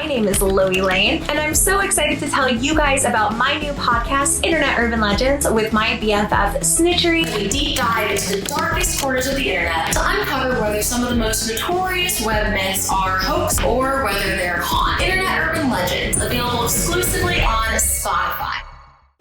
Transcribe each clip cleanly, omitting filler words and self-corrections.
name is LoeyLane, and I'm so excited to tell you guys about my new podcast, Internet Urban Legends, with my BFF Snitchery. We deep dive into the darkest corners of the internet to uncover whether some of the most notorious web myths are hoax or whether they're con. Internet Urban Legends, available exclusively on Spotify.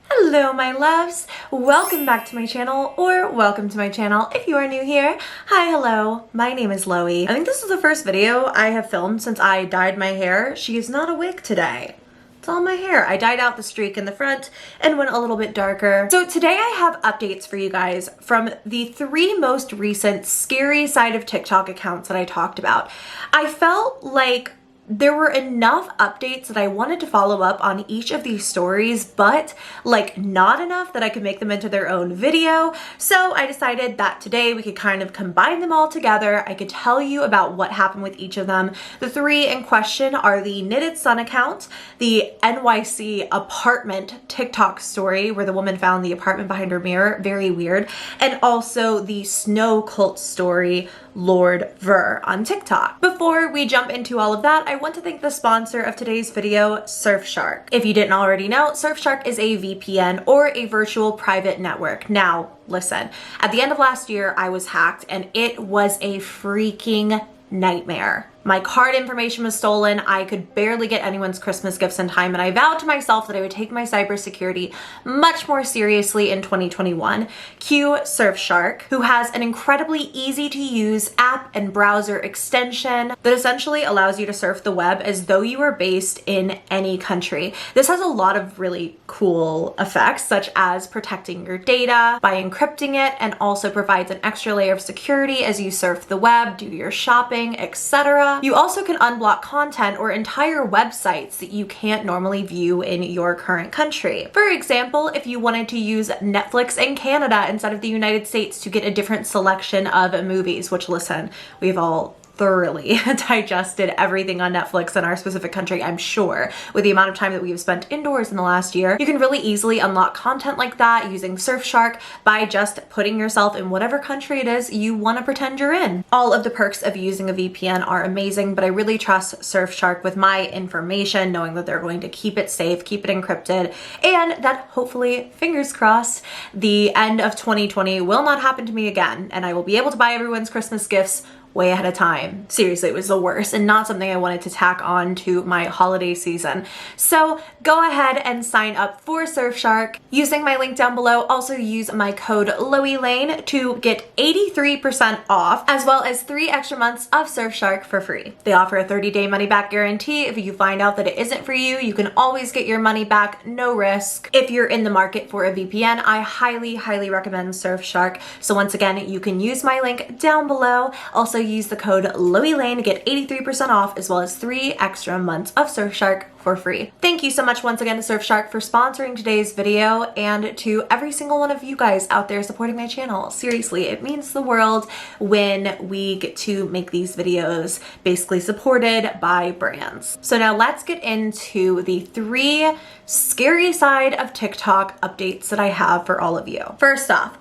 Hello my loves, welcome back to my channel, or welcome to my channel if you are new here. Hi, hello, my name is Loey. I think this is the first video I have filmed since I dyed my hair. She is not a wig today. It's all my hair. I dyed out the streak in the front and went a little bit darker. So today I have updates for you guys from the 3 most recent scary side of TikTok accounts that I talked about. I felt like there were enough updates that I wanted to follow up on each of these stories, but like not enough that I could make them into their own video. So I decided that today we could kind of combine them all together. I could tell you about what happened with each of them. The 3 in question are the KnittedSon account, the NYC apartment TikTok story where the woman found the apartment behind her mirror, very weird, and also the snow cult story, LordVirr on TikTok. Before we jump into all of that, I want to thank the sponsor of today's video, Surfshark. If you didn't already know, Surfshark is a VPN or a virtual private network. Now, listen, at the end of last year, I was hacked and it was a freaking nightmare. My card information was stolen. I could barely get anyone's Christmas gifts in time, and I vowed to myself that I would take my cybersecurity much more seriously in 2021. Cue Surfshark, who has an incredibly easy to use app and browser extension that essentially allows you to surf the web as though you were based in any country. This has a lot of really cool effects, such as protecting your data by encrypting it, and also provides an extra layer of security as you surf the web, do your shopping, etc. You also can unblock content or entire websites that you can't normally view in your current country. For example, if you wanted to use Netflix in Canada instead of the United States to get a different selection of movies, which listen, we've all thoroughly digested everything on Netflix in our specific country, I'm sure, with the amount of time that we have spent indoors in the last year. You can really easily unlock content like that using Surfshark by just putting yourself in whatever country it is you want to pretend you're in. All of the perks of using a VPN are amazing, but I really trust Surfshark with my information, knowing that they're going to keep it safe, keep it encrypted, and that hopefully, fingers crossed, the end of 2020 will not happen to me again, and I will be able to buy everyone's Christmas gifts way ahead of time. Seriously, it was the worst and not something I wanted to tack on to my holiday season. So go ahead and sign up for Surfshark using my link down below. Also use my code LoeyLane to get 83% off, as well as 3 extra months of Surfshark for free. They offer a 30-day money-back guarantee. If you find out that it isn't for you, you can always get your money back, no risk. If you're in the market for a VPN, I highly, highly recommend Surfshark. So once again, you can use my link down below. Also use the code LoeyLane to get 83% off, as well as 3 extra months of Surfshark for free. Thank you so much once again to Surfshark for sponsoring today's video, and to every single one of you guys out there supporting my channel. Seriously, it means the world when we get to make these videos basically supported by brands. So now let's get into the 3 scary side of TikTok updates that I have for all of you. First off,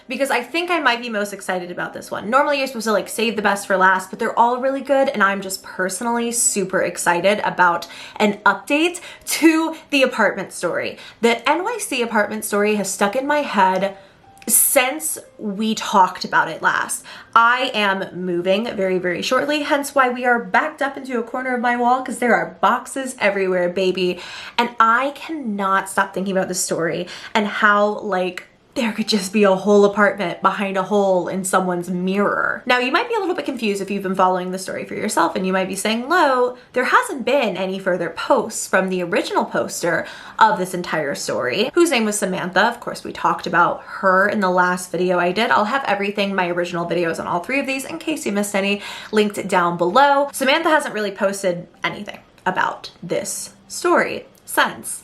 because I think I might be most excited about this one. Normally you're supposed to like save the best for last, but they're all really good, and I'm just personally super excited about an update to the apartment story. The NYC apartment story has stuck in my head since we talked about it last. I am moving very, very shortly, hence why we are backed up into a corner of my wall, because there are boxes everywhere, baby. And I cannot stop thinking about this story and how like there could just be a whole apartment behind a hole in someone's mirror. Now, you might be a little bit confused if you've been following the story for yourself, and you might be saying, Lo, there hasn't been any further posts from the original poster of this entire story, whose name was Samantha. Of course, we talked about her in the last video I did. I'll have everything, my original videos on all 3 of these, in case you missed any, linked down below. Samantha hasn't really posted anything about this story since.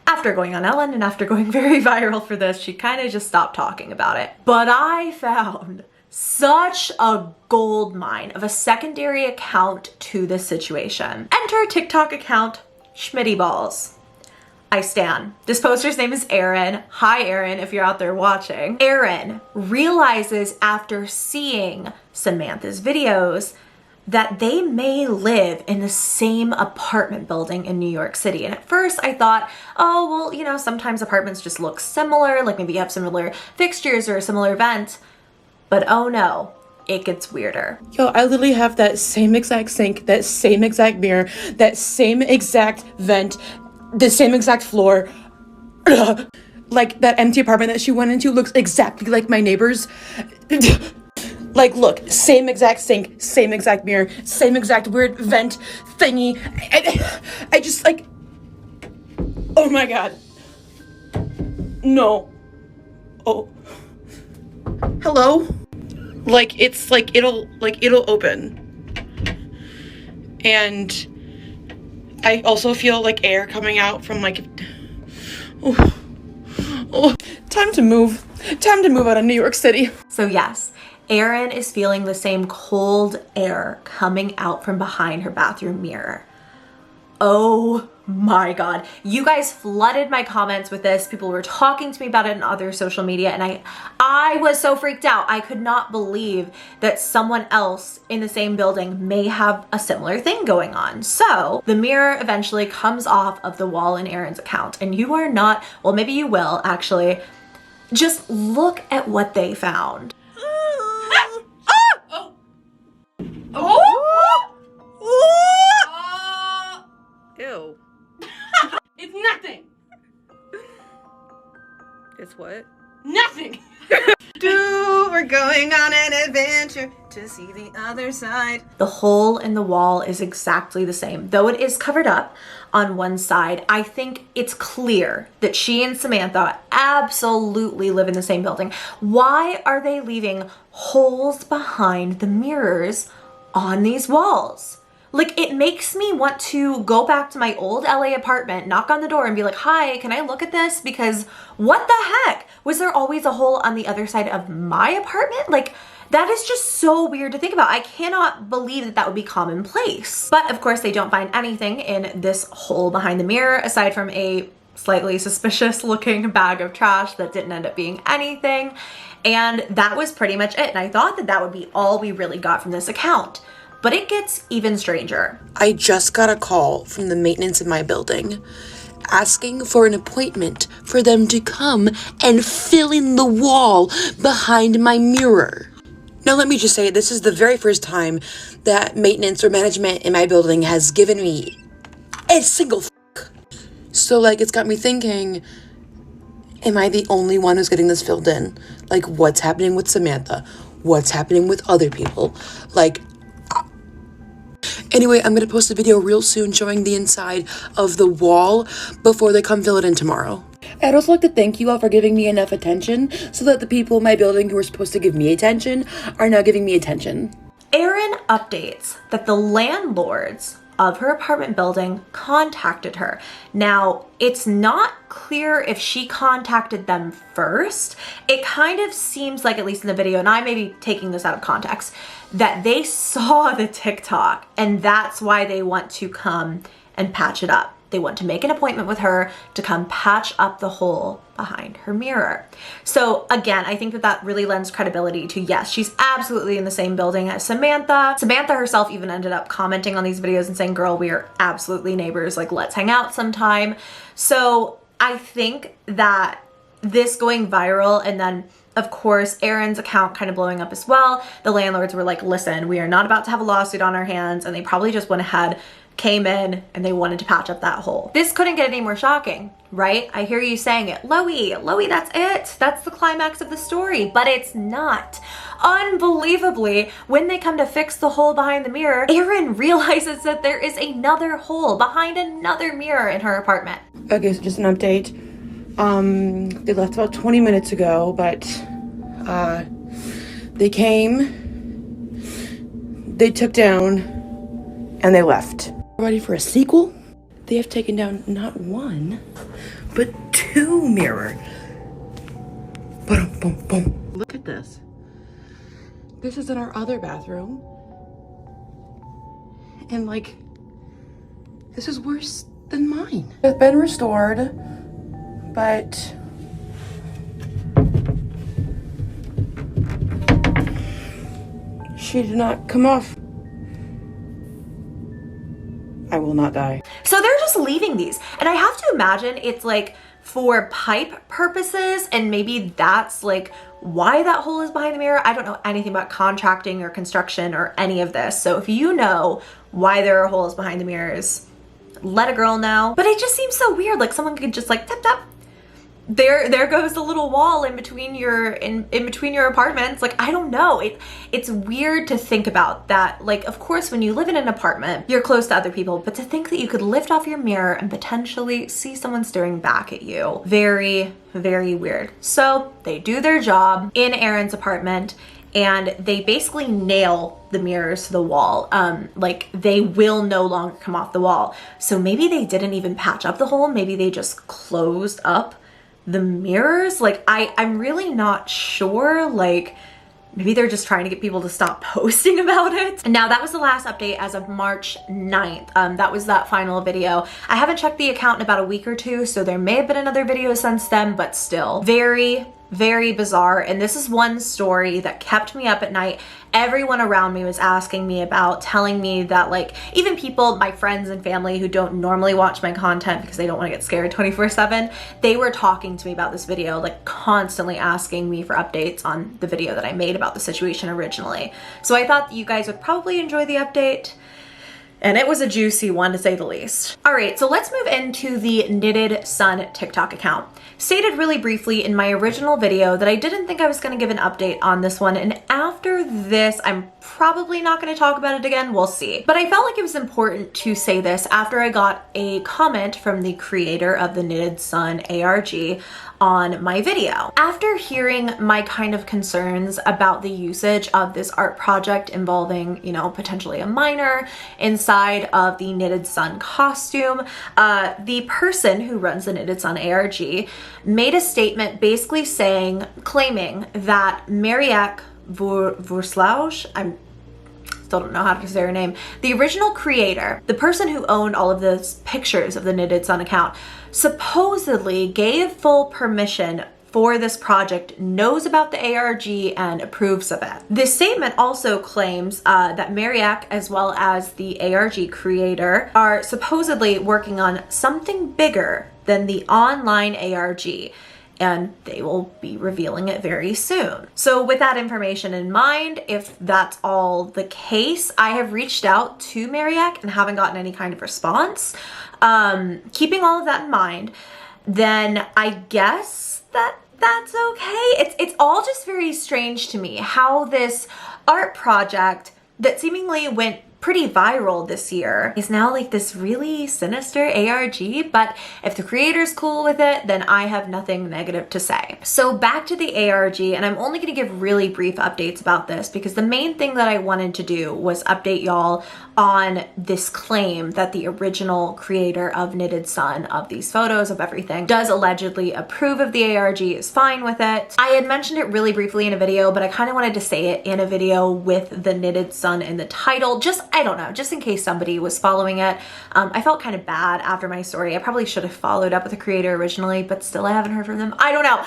After going on Ellen and after going very viral for this, she kind of just stopped talking about it. But I found such a gold mine of a secondary account to this situation. Enter TikTok account Schmitty Balls. I stan. This poster's name is Aaron. Hi Aaron, if you're out there watching. Aaron realizes after seeing Samantha's videos that they may live in the same apartment building in New York City. And at first I thought, oh, well, you know, sometimes apartments just look similar, like maybe you have similar fixtures or a similar vent. But oh no, it gets weirder. Yo, I literally have that same exact sink, that same exact mirror, that same exact vent, the same exact floor. Like, that empty apartment that she went into looks exactly like my neighbor's. Like, look, same exact sink, same exact mirror, same exact weird vent thingy. I just, like, oh my god. No. Oh. Hello? Like, it's like, it'll open. And I also feel like air coming out from, like, oh, time to move out of New York City. So yes, Erin is feeling the same cold air coming out from behind her bathroom mirror. Oh my god. You guys flooded my comments with this. People were talking to me about it on other social media, and I was so freaked out. I could not believe that someone else in the same building may have a similar thing going on. So the mirror eventually comes off of the wall in Erin's account, and you are not, well, maybe you will actually. Just look at what they found. Ew. It's nothing. It's what? Nothing. We're going on an adventure to see the other side. The hole in the wall is exactly the same. Though it is covered up on one side, I think it's clear that she and Samantha absolutely live in the same building. Why are they leaving holes behind the mirrors on these walls? Like, it makes me want to go back to my old LA apartment, knock on the door and be like, hi, can I look at this? Because what the heck? Was there always a hole on the other side of my apartment? Like, that is just so weird to think about. I cannot believe that that would be commonplace. But of course, they don't find anything in this hole behind the mirror aside from a slightly suspicious looking bag of trash that didn't end up being anything. And that was pretty much it. And I thought that that would be all we really got from this account. But it gets even stranger. I just got a call from the maintenance of my building asking for an appointment for them to come and fill in the wall behind my mirror. Now, let me just say, this is the very first time that maintenance or management in my building has given me a single fuck. So, like, it's got me thinking, am I the only one who's getting this filled in? Like, what's happening with Samantha? What's happening with other people? Like, anyway, I'm gonna post a video real soon showing the inside of the wall before they come fill it in tomorrow. I'd also like to thank you all for giving me enough attention so that the people in my building who are supposed to give me attention are now giving me attention. Erin updates that the landlords of her apartment building contacted her. Now, it's not clear if she contacted them first. It kind of seems like, at least in the video, and I may be taking this out of context, that they saw the TikTok and that's why they want to come and patch it up. They want to make an appointment with her to come patch up the hole behind her mirror. So again, I think that that really lends credibility to, yes, she's absolutely in the same building as Samantha. Samantha herself even ended up commenting on these videos and saying, girl, we are absolutely neighbors, like, let's hang out sometime. So I think that this going viral, and then of course Erin's account kind of blowing up as well, the landlords were like, listen, we are not about to have a lawsuit on our hands, and they probably just went ahead, came in, and they wanted to patch up that hole. This couldn't get any more shocking, right? I hear you saying it, Loey, that's it. That's the climax of the story, but it's not. Unbelievably, when they come to fix the hole behind the mirror, Erin realizes that there is another hole behind another mirror in her apartment. Okay, so just an update. They left about 20 minutes ago, but they came, they took down, and they left. Ready for a sequel? They have taken down not one, but 2 mirror. Boom, boom, boom. Look at this. This is in our other bathroom. And like, this is worse than mine. It's been restored, but she did not come off. I will not die. So they're just leaving these. And I have to imagine it's like for pipe purposes, and maybe that's like why that hole is behind the mirror. I don't know anything about contracting or construction or any of this. So if you know why there are holes behind the mirrors, let a girl know. But it just seems so weird. Like someone could just like tap tap. There goes the little wall in between your in between your apartments. Like, I don't know. It's weird to think about that. Like, of course, when you live in an apartment, you're close to other people, but to think that you could lift off your mirror and potentially see someone staring back at you. Very, very weird. So they do their job in Aaron's apartment, and they basically nail the mirrors to the wall. Like, they will no longer come off the wall. So maybe they didn't even patch up the hole. Maybe they just closed up the mirrors. Like, I'm really not sure. Like, maybe they're just trying to get people to stop posting about it. And now that was the last update as of March 9th. That was that final video. I haven't checked the account in about a week or two, so there may have been another video since then, but still very, very bizarre. And this is one story that kept me up at night. Everyone around me was asking me about, telling me that, like, even people, my friends and family who don't normally watch my content because they don't want to get scared 24/7, they were talking to me about this video, like constantly asking me for updates on the video that I made about the situation originally. So I thought that you guys would probably enjoy the update. And it was a juicy one, to say the least. All right, so let's move into the KnittedSon TikTok account. Stated really briefly in my original video that I didn't think I was gonna give an update on this one, and after this, I'm probably not gonna talk about it again, we'll see. But I felt like it was important to say this after I got a comment from the creator of the KnittedSon ARG on my video. After hearing my kind of concerns about the usage of this art project involving, you know, potentially a minor inside of the KnittedSon costume, the person who runs the KnittedSon ARG made a statement basically saying, claiming that Marieke Verslauge, still don't know how to say her name, the original creator, the person who owned all of the pictures of the KnittedSon account, supposedly gave full permission for this project, knows about the ARG, and approves of it. This statement also claims that Marieke, as well as the ARG creator, are supposedly working on something bigger than the online ARG, and they will be revealing it very soon. So with that information in mind, if that's all the case, I have reached out to Marieke and haven't gotten any kind of response. Keeping all of that in mind, then I guess that's okay. It's all just very strange to me how this art project that seemingly went pretty viral this year is now like this really sinister ARG, but if the creator's cool with it, then I have nothing negative to say. So back to the ARG, and I'm only gonna give really brief updates about this because the main thing that I wanted to do was update y'all on this claim that the original creator of KnittedSon, of these photos, of everything, does allegedly approve of the ARG, is fine with it. I had mentioned it really briefly in a video, but I kind of wanted to say it in a video with the KnittedSon in the title, just, I don't know, just in case somebody was following it. I felt kind of bad after my story. I probably should have followed up with the creator originally, but still I haven't heard from them. I don't know.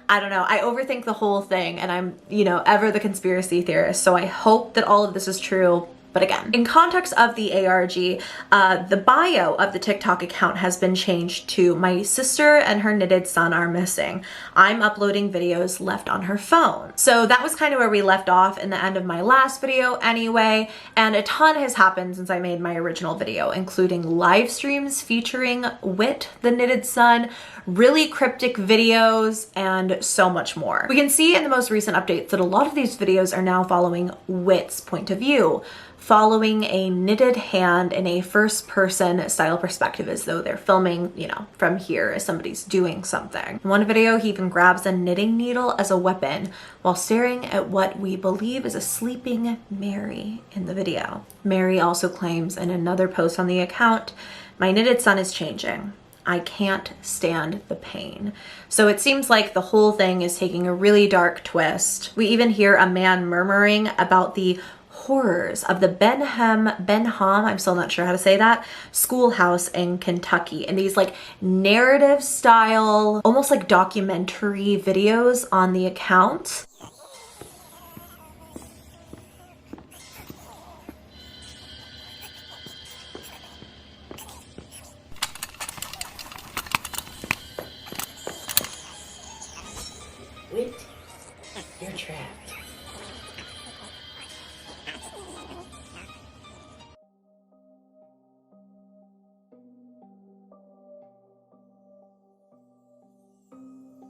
I overthink the whole thing, and I'm, you know, ever the conspiracy theorist, so I hope that all of this is true. But again, in context of the ARG, the bio of the TikTok account has been changed to "My sister and her KnittedSon are missing. I'm uploading videos left on her phone." So that was kind of where we left off in the end of my last video anyway, and a ton has happened since I made my original video, including live streams featuring Wit, the KnittedSon, really cryptic videos, and so much more. We can see in the most recent updates that a lot of these videos are now following Wit's point of view, following a knitted hand in a first-person style perspective, as though they're filming, you know, from here as somebody's doing something. In one video, he even grabs a knitting needle as a weapon while staring at what we believe is a sleeping Mary in the video. Mary also claims in another post on the account, "My KnittedSon is changing. I can't stand the pain." So it seems like the whole thing is taking a really dark twist. We even hear a man murmuring about the horrors of the Benham, I'm still not sure how to say that, schoolhouse in Kentucky, and these like narrative style, almost like documentary videos on the account.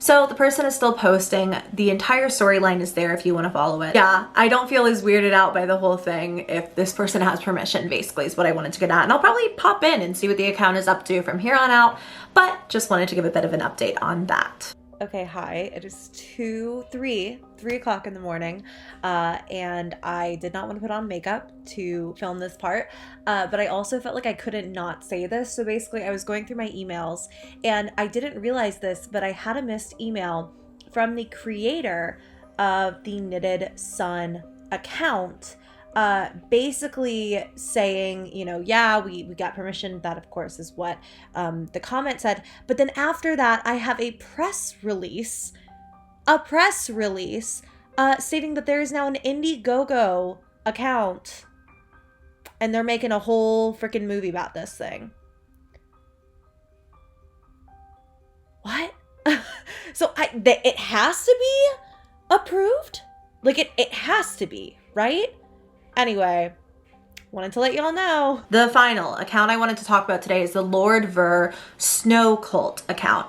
So the person is still posting. The entire storyline is there if you want to follow it. Yeah, I don't feel as weirded out by the whole thing if this person has permission, basically, is what I wanted to get at. And I'll probably pop in and see what the account is up to from here on out, but just wanted to give a bit of an update on that. Okay, hi, it is 3 o'clock in the morning, and I did not want to put on makeup to film this part, but I also felt like I couldn't not say this. So basically I was going through my emails and I didn't realize this, but I had a missed email from the creator of the KnittedSon account, basically saying, you know, yeah, we got permission. That of course is what the comment said. But then after that, I have a press release stating that there is now an Indiegogo account and they're making a whole freaking movie about this thing. What? So it has to be approved? Like it has to be, right? Anyway, wanted to let y'all know. The final account I wanted to talk about today is the LordVirr Snow Cult account.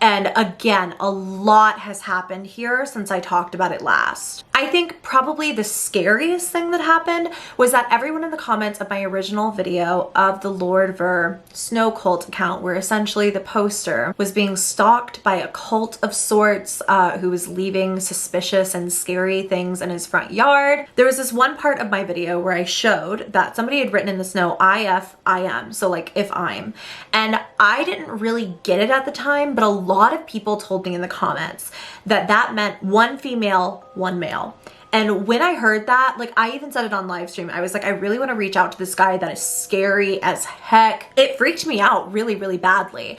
And again, a lot has happened here since I talked about it last. I think probably the scariest thing that happened was that everyone in the comments of my original video of the LordVirr Snow Cult account, where essentially the poster was being stalked by a cult of sorts who was leaving suspicious and scary things in his front yard. There was this one part of my video where I showed that somebody had written in the snow, IFIM, so like if I'm, and I didn't really get it at the time, but a lot of people told me in the comments that that meant one female, one male. And when I heard that, like I even said it on live stream, I was like, I really want to reach out to this guy that is scary as heck. It freaked me out really, really badly.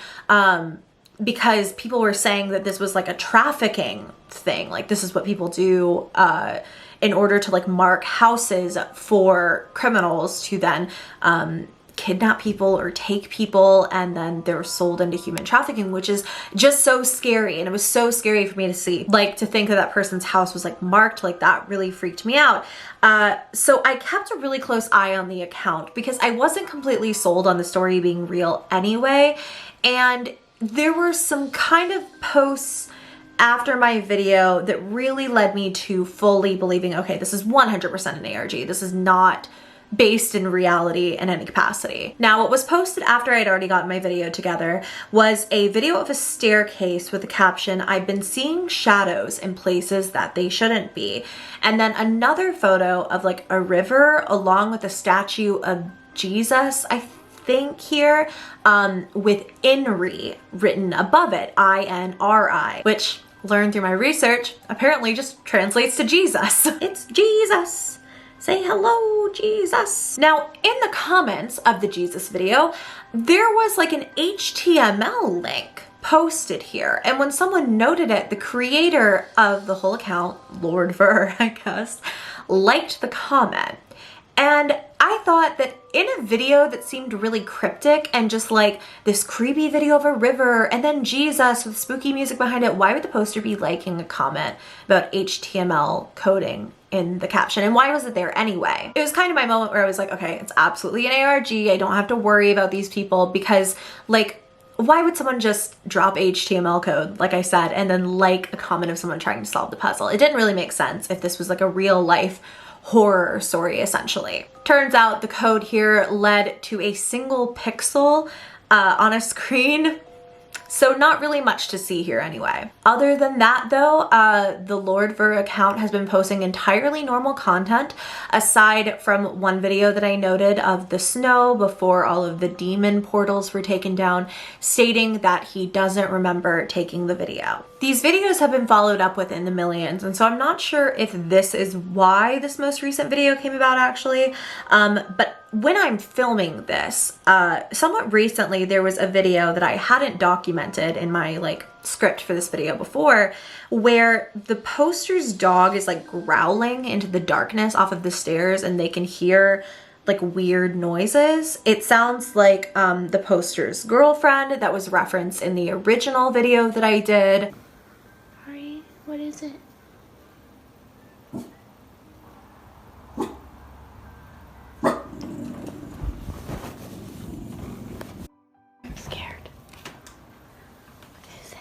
Because people were saying that this was like a trafficking thing. Like this is what people do in order to like mark houses for criminals to then kidnap people or take people, and then they're sold into human trafficking, which is just so scary. And it was so scary for me to see, like to think that that person's house was like marked like that really freaked me out. So I kept a really close eye on the account because I wasn't completely sold on the story being real anyway. And there were some kind of posts after my video that really led me to fully believing, okay, this is 100% an ARG. This is not based in reality in any capacity. Now, what was posted after I'd already gotten my video together was a video of a staircase with the caption, "I've been seeing shadows in places that they shouldn't be." And then another photo of like a river along with a statue of Jesus, I think here, with INRI written above it, INRI, which learned through my research apparently just translates to Jesus. It's Jesus. Say hello, Jesus. Now, in the comments of the Jesus video, there was like an HTML link posted here. And when someone noted it, the creator of the whole account, LordVirr, I guess, liked the comment. And I thought that in a video that seemed really cryptic and just like this creepy video of a river and then Jesus with spooky music behind it, why would the poster be liking a comment about HTML coding in the caption? And why was it there anyway? It was kind of my moment where I was like, okay, it's absolutely an ARG. I don't have to worry about these people because like, why would someone just drop HTML code, like I said, and then like a comment of someone trying to solve the puzzle? It didn't really make sense if this was like a real life horror story, essentially. Turns out the code here led to a single pixel on a screen. So not really much to see here anyway. Other than that though, the LordVirr account has been posting entirely normal content aside from one video that I noted of the snow before all of the demon portals were taken down, stating that he doesn't remember taking the video. These videos have been followed up with in the millions, and so I'm not sure if this is why this most recent video came about actually, but when I'm filming this, somewhat recently there was a video that I hadn't documented in my like script for this video before, where the poster's dog is like growling into the darkness off of the stairs and they can hear like weird noises. It sounds like the poster's girlfriend that was referenced in the original video that I did. Ari, what is it? I'm scared. What is it?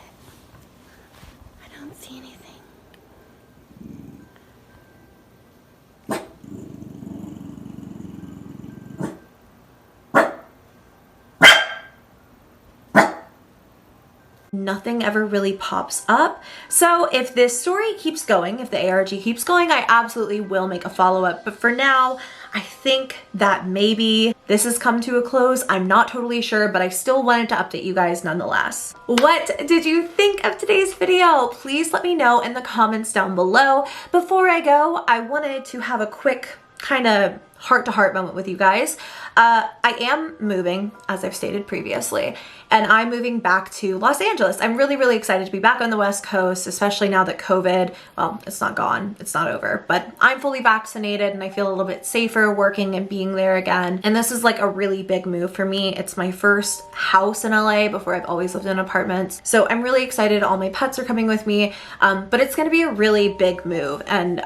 nothing ever really pops up. So if this story keeps going, if the ARG keeps going, I absolutely will make a follow-up. But for now, I think that maybe this has come to a close. I'm not totally sure, but I still wanted to update you guys nonetheless. What did you think of today's video? Please let me know in the comments down below. Before I go, I wanted to have a quick kind of heart-to-heart moment with you guys. I am moving, as I've stated previously, and I'm moving back to Los Angeles. I'm really, really excited to be back on the West Coast, especially now that COVID, well, it's not gone, it's not over, but I'm fully vaccinated and I feel a little bit safer working and being there again. And this is like a really big move for me. It's my first house in LA. Before, I've always lived in apartments. So I'm really excited. All my pets are coming with me, but it's gonna be a really big move. And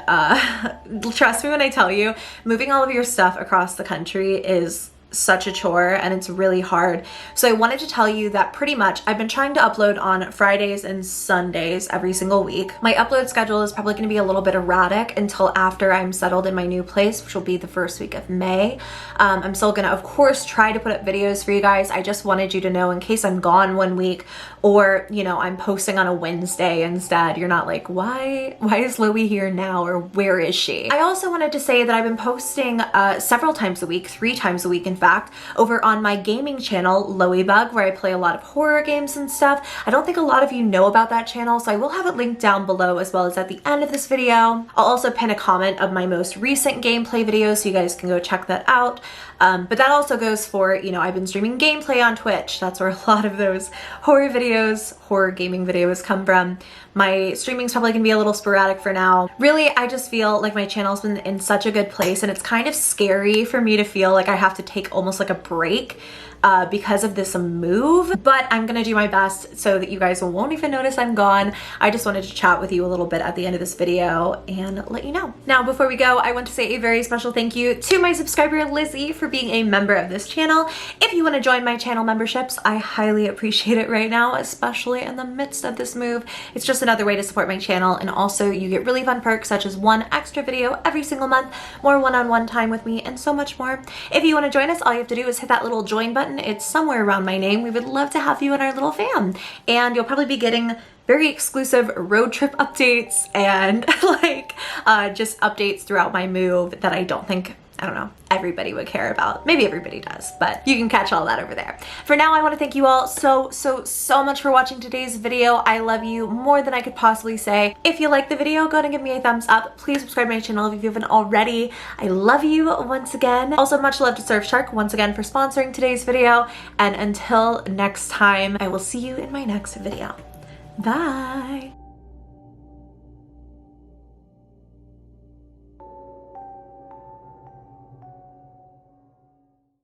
trust me when I tell you, moving all of your stuff across the country is such a chore and it's really hard. So I wanted to tell you that pretty much I've been trying to upload on Fridays and Sundays every single week. My upload schedule is probably going to be a little bit erratic until after I'm settled in my new place, which will be the first week of May. I'm still gonna, of course, try to put up videos for you guys. I just wanted you to know, in case I'm gone one week, or you know, I'm posting on a Wednesday instead, you're not like, why is Loey here now, or where is she? I also wanted to say that I've been posting several times a week, 3 times a week in fact, over on my gaming channel, Loeybug, where I play a lot of horror games and stuff. I don't think a lot of you know about that channel, so I will have it linked down below as well as at the end of this video. I'll also pin a comment of my most recent gameplay videos so you guys can go check that out. But that also goes for, you know, I've been streaming gameplay on Twitch. That's where a lot of those horror videos, horror gaming videos come from. My streaming's probably gonna be a little sporadic for now. Really, I just feel like my channel's been in such a good place, and it's kind of scary for me to feel like I have to take almost like a break because of this move, but I'm gonna do my best so that you guys won't even notice I'm gone. I just wanted to chat with you a little bit at the end of this video and let you know. Now, before we go, I want to say a very special thank you to my subscriber Lizzie for being a member of this channel. If you want to join my channel memberships, I highly appreciate it right now, especially in the midst of this move. It's just another way to support my channel, and also you get really fun perks such as 1 extra video every single month, more one-on-one time with me, and so much more. If you want to join us, all you have to do is hit that little join button. It's somewhere around my name. We would love to have you in our little fam, and you'll probably be getting very exclusive road trip updates and like just updates throughout my move that I don't think, I don't know, everybody would care about. Maybe everybody does, but you can catch all that over there. For now, I want to thank you all so much for watching today's video. I love you more than I could possibly say. If you like the video, go ahead and give me a thumbs up. Please subscribe to my channel if you haven't already. I love you once again. Also, much love to Surfshark once again for sponsoring today's video. And until next time, I will see you in my next video. Bye.